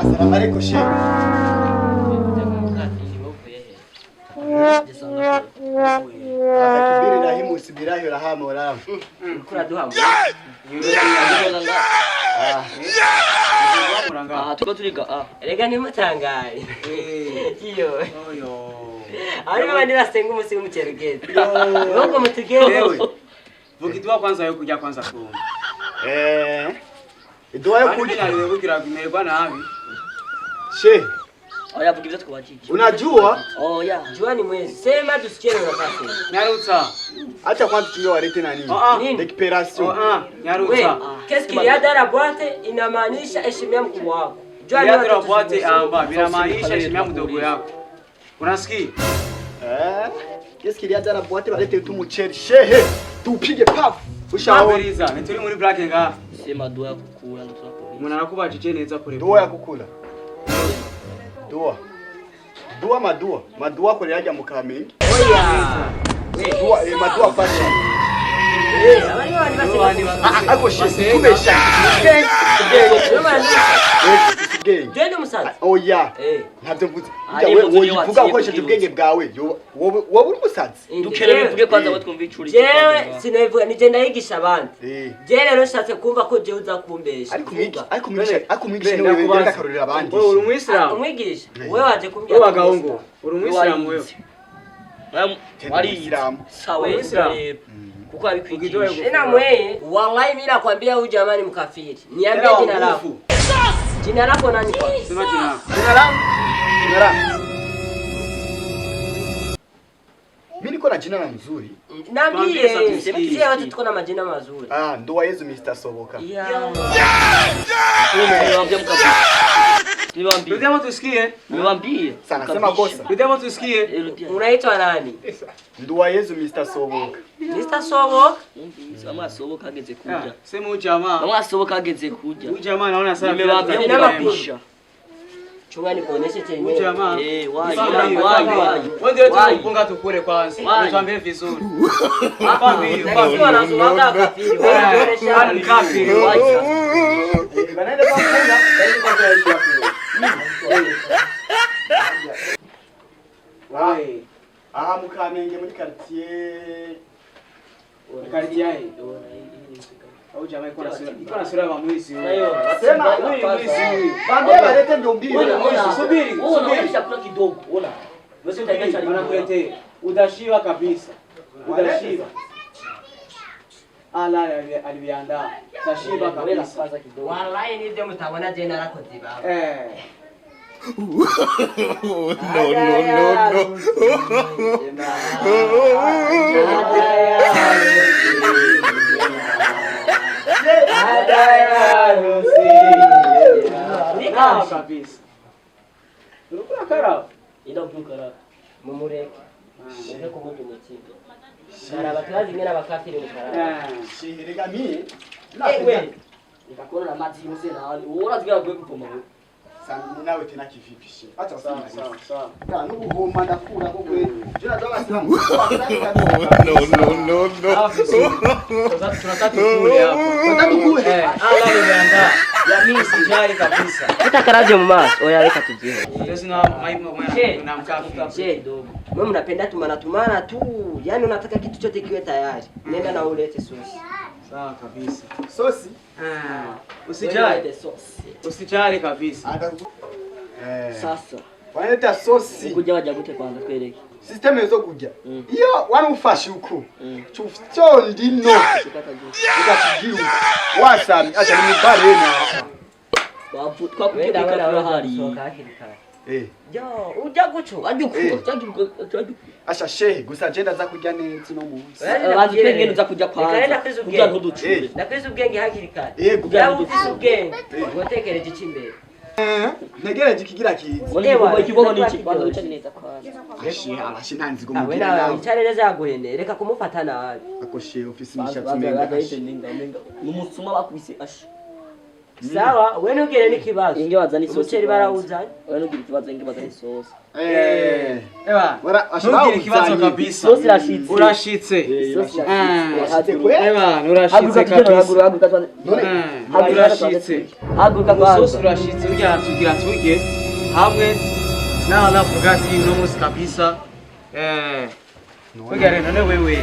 Assalamu alaikum Sheikh. Akibiri rahimu sibirahi rahama rahama. Kura duhamu. Tuko turiga. Erega ni mutangaye. Iyo. Ariko bandi basenga umusi w'umukerugendo. Nubwo mutugende. Vugitwa kwanza yo kujya kwanza kumva. Nduwayezu kugira kugira kumererwa nabi. Sheikh. Oya vuga ivyo twabajije. Unajua? Oya, jua ni mwezi. Sema tusikie na nafasi. Nyarutsa. Acha kwanza tuyo walete nani? Recuperation. Nyarutsa. Qu'est-ce qu'il y a dans la boîte inamaanisha heshimia mkubwa wako. Jua ni dans la boîte amba inamaanisha heshimia mdogo yako. Unasikia? Qu'est-ce qu'il y a dans la boîte walete tu mucheri. Shehe, tupige pafu. Ushauriza, nituri muri black nga. Sema dua ya kukula ndo tunakubali. Mwana nakubajije neza kure. Dua ya kukula. Dua madua kule yaje mukamenge. Oya. Madua fashion. Abari bandi base. Ako shese kubesha. Gende musaza. Oya. Ntabyo mvuze. Wowe uvuga ukoresheje ubwenge bwawe. Wowe uri musaza. Dukeneye bivuge kwanza abo twumva icuri. Jewe sinabivuga nije ndayigisha abandi. Je rero nshatse kumva ko je uza kumbesha. Ariko mwigisha niwe wenda karurira abandi. Wewe uri umwisiramu. Umwigisha. Wewe waje kumbya. Wewe bagahungu. Uri umwisiramu wewe. Wari isiramu. Sawa isiramu. Kuko abikwigisha. Namwe wallahi mimi nakwambia huyu jamani mkafiri. Niambie jina lako. Jina lako nani kwa? Sema jina. Jina langu. Mimi niko na jina la mzuri. Niambie. Sema watu tuko na majina mazuri. Nduwayezu Mr. Soboka. Niwaambie mkafiri. Niwaambie. Rudia tusikie. Niwaambie. Sana sema kosa. Rudia tusikie. Unaitwa nani? Nduwayezu Mr. Soboka. Mr. Soboka? Sama Soboka ageze kuja. Sema ujamaa. Mama Soboka ageze kuja. Ujamaa naona sana. Nimewaambia ninapisha. Chunga nikuoneshe chenyewe. Ujamaa. Waje. Wewe ndio tupunga tukule kwanza. Tuambie vizuri. Hapa mbili. Wanasoma kafiri. Wanaonesha kafiri. Banaenda kwa kuna. Wai. Mukamenge muri quartier. Quartier. Au jamaa iko na sura ya mwizi. Sema huyu mwizi. Bambia balete ndio mbili. Subiri. Unaonyesha kuna kidogo. Ona. Wewe utaenda anakuletea. Udashiwa kabisa. Udashiwa. Ala aliviandaa. Tashiba kabisa. Wallahi ni ndio mtaona jina lako tiba. No. Kabisa. Ulikuwa kara. Ida kukara. Mummureka. Uje kumutu mutsinda. Kara bakazi ngena bakafiri mukara. Shihirega mimi. Ewe. Nikakona na maji yose na wali. Uona tukia kwe kupoma. Sana nawe tena kivipi shi? Acha sawa. Na nubuhoma ndakura kugwe. Jina dola sana. No. Tunataka kule hapo. Tunataka kule. Ala nimeandaa. Ya mimi sijali kabisa. Hata karaje mmas. Oya weka tujie. Sasa na mkafi. Je, dogo. Wewe mnapenda tumana tu. Yaani unataka kitu chote kiwe tayari. Nenda na ulete sosi. Sawa kabisa. Sosi? Usijali kabisa. Sasa. Wanaleta sosi. Kuja wajagute kwanza kwereke. System yezo kuja. Iyo wanufashe uko. Chufcho ndino. Ukatigiru. Wasami acha nimibale na. Babu kwa kugira kwa hari. Yo, uja gucu, Asha shehe, gusa agenda za kujya neza no munsi. Abantu pengene uza kujya kwanza. Kugira ntuducure. Nakwiza ubwenge hakiri kare. Kugira ufise ubwenge. Ngotekereje ikimbere. Ntegereje ikigira kiza. Ikibogo ni iki? Banza wicare neza kwanza. Abashi ntanzi Nawe gumugira nawe nawe. wicare neza yaguhene. Reka kumufata nabi. Akoshe ofisi mishatsi menga. Numusuma bakubise ashe. Sawa, wewe ntugire n'ikibazo. Inge wazana isosi. Umuceri barawuzanye. Wewe ntugire ikibazo inge bazana isosi. Wara Ntugire ikibazo kabisa. Isosi irashitse. Urashitse. Isosi irashitse. Urashitse kabisa. Urashitse. Haguruka Isosi kwanza. urashitse urya tugira turye hamwe navuga ati no musi kabisa. Kugira none wewe.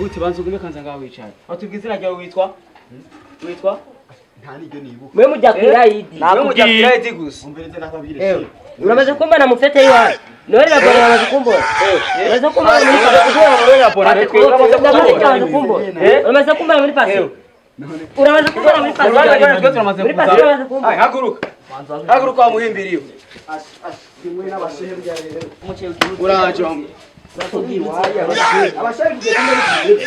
Uti banza ugume kanza ngaho wicaye. Atubwizira ryawe witwa? Witwa? Ntani byo nibuka. Mwe mujya kura idi. Wewe mujya kira idi gusa. Umbereze nakabire. Uramaze kumbana mu fete yiwawe. None raporo uramaze kumbona. Uramaze kumbana muri Uramaze kumbana muri pasi. Uramaze kumbana muri pasi. Muri pasi uramaze kumbana. Haguruka. Haguruka wa muhimbiriyo. Kimwe n'abashehe bya rero. Uraje. Abashehe bigiye kumwe.